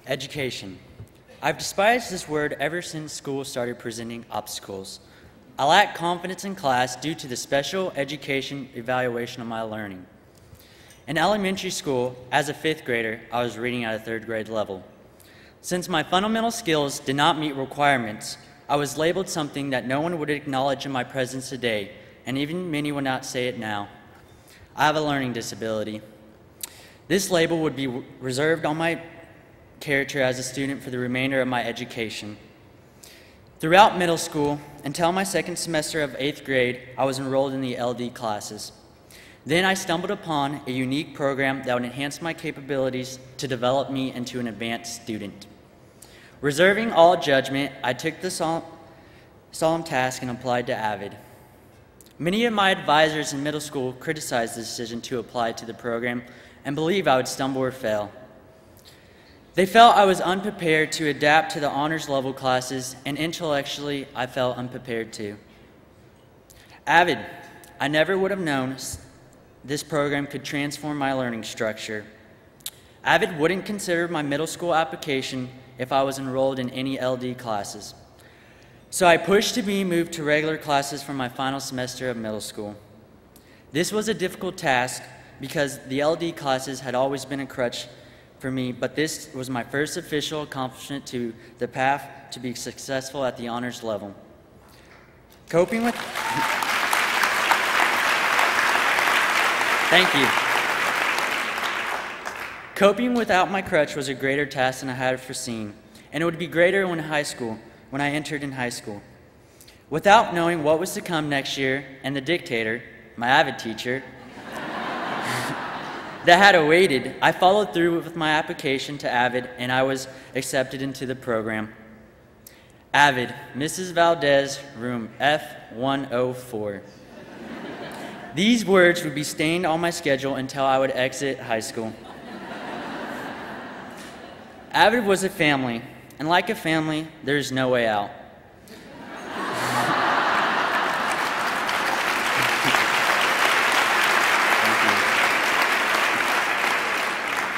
Education. I've despised this word ever since school started presenting obstacles. I lack confidence in class due to the special education evaluation of my learning. In elementary school, as a 5th grader, I was reading at a 3rd grade level. Since my fundamental skills did not meet requirements, I was labeled something that no one would acknowledge in my presence today, and even many would not say it now. I have a learning disability. This label would be reserved on my character as a student for the remainder of my education. Throughout middle school, until my 2nd semester of 8th grade, I was enrolled in the LD classes. Then I stumbled upon a unique program that would enhance my capabilities to develop me into an advanced student. Reserving all judgment, I took the solemn task and applied to AVID. Many of my advisors in middle school criticized the decision to apply to the program and believed I would stumble or fail. They felt I was unprepared to adapt to the honors level classes, and intellectually, I felt unprepared too. AVID, I never would have known this program could transform my learning structure. AVID wouldn't consider my middle school application if I was enrolled in any LD classes. So I pushed to be moved to regular classes for my final semester of middle school. This was a difficult task because the LD classes had always been a crutch for me, but this was my first official accomplishment to the path to be successful at the honors level. Coping with... Thank you. Coping without my crutch was a greater task than I had foreseen, and it would be greater when I entered in high school. Without knowing what was to come next year, and the dictator, my AVID teacher, that had awaited, I followed through with my application to AVID, and I was accepted into the program. AVID, Mrs. Valdez, room F104. These words would be stained on my schedule until I would exit high school. AVID was a family, and like a family, there is no way out.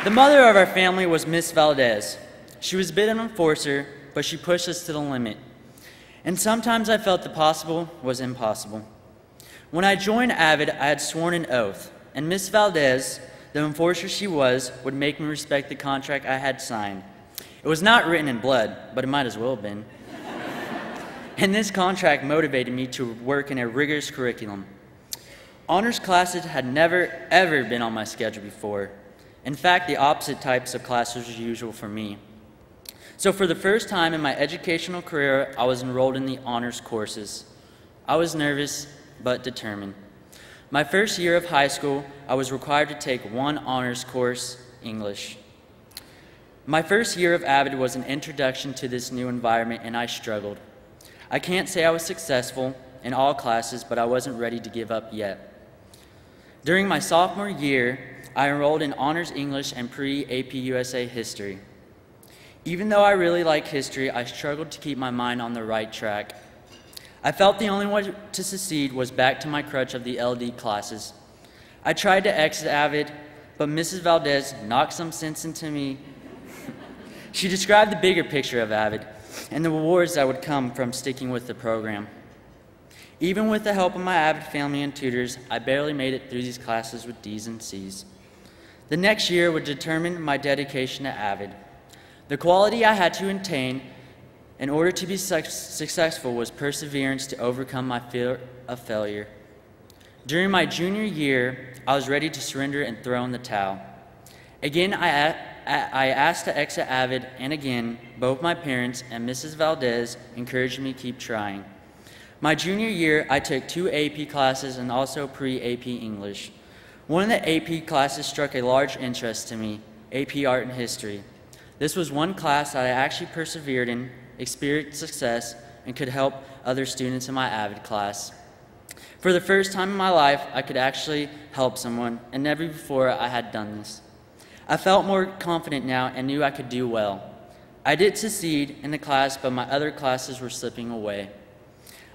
The mother of our family was Miss Valdez. She was a bit of an enforcer, but she pushed us to the limit. And sometimes I felt the possible was impossible. When I joined AVID, I had sworn an oath, and Miss Valdez, the enforcer she was, would make me respect the contract I had signed. It was not written in blood, but it might as well have been. And this contract motivated me to work in a rigorous curriculum. Honors classes had never, ever been on my schedule before. In fact, the opposite types of classes were usual for me. So for the first time in my educational career, I was enrolled in the honors courses. I was nervous, but determined. My first year of high school, I was required to take one honors course, English. My first year of AVID was an introduction to this new environment, and I struggled. I can't say I was successful in all classes, but I wasn't ready to give up yet. During my sophomore year, I enrolled in Honors English and Pre-AP USA History. Even though I really like history, I struggled to keep my mind on the right track. I felt the only way to succeed was back to my crutch of the LD classes. I tried to exit AVID, but Mrs. Valdez knocked some sense into me. She described the bigger picture of AVID and the rewards that would come from sticking with the program. Even with the help of my AVID family and tutors, I barely made it through these classes with D's and C's. The next year would determine my dedication to AVID. The quality I had to attain in order to be successful was perseverance to overcome my fear of failure. During my junior year, I was ready to surrender and throw in the towel. Again, I asked to exit AVID, and again, both my parents and Mrs. Valdez encouraged me to keep trying. My junior year, I took 2 AP classes and also Pre-AP English. One of the AP classes struck a large interest to me, AP Art and History. This was one class that I actually persevered in, experienced success, and could help other students in my AVID class. For the first time in my life, I could actually help someone, and never before I had done this. I felt more confident now and knew I could do well. I did succeed in the class, but my other classes were slipping away.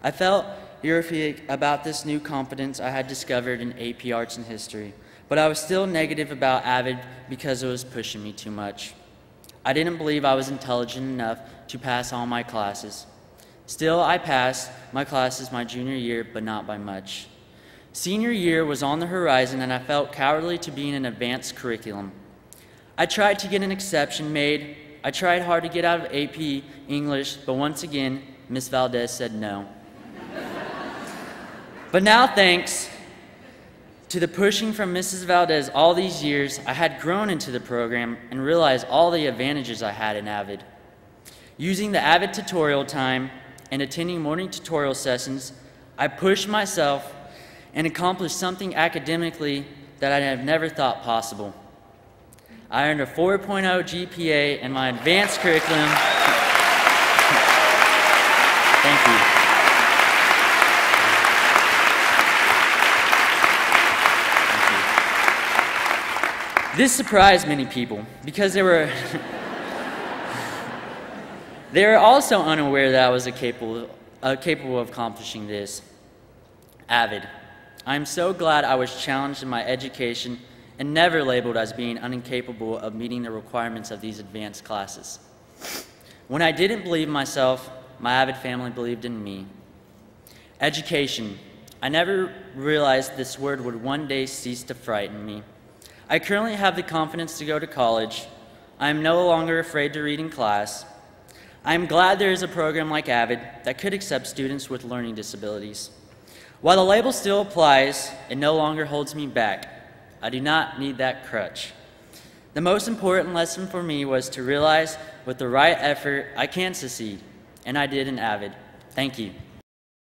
I felt euphoric about this new confidence I had discovered in AP Arts and History, but I was still negative about AVID because it was pushing me too much. I didn't believe I was intelligent enough to pass all my classes. Still, I passed my classes my junior year, but not by much. Senior year was on the horizon, and I felt cowardly to be in an advanced curriculum. I tried to get an exception made. I tried hard to get out of AP English, but once again, Miss Valdez said no. But now, thanks to the pushing from Mrs. Valdez all these years, I had grown into the program and realized all the advantages I had in AVID. Using the AVID tutorial time and attending morning tutorial sessions, I pushed myself and accomplished something academically that I have never thought possible. I earned a 4.0 GPA in my advanced curriculum. Thank you. This surprised many people because they were also unaware that I was capable of accomplishing this. AVID. I'm so glad I was challenged in my education and never labeled as being incapable of meeting the requirements of these advanced classes. When I didn't believe myself, my AVID family believed in me. Education. I never realized this word would one day cease to frighten me. I currently have the confidence to go to college. I am no longer afraid to read in class. I am glad there is a program like AVID that could accept students with learning disabilities. While the label still applies, it no longer holds me back. I do not need that crutch. The most important lesson for me was to realize with the right effort I can succeed, and I did in AVID. Thank you.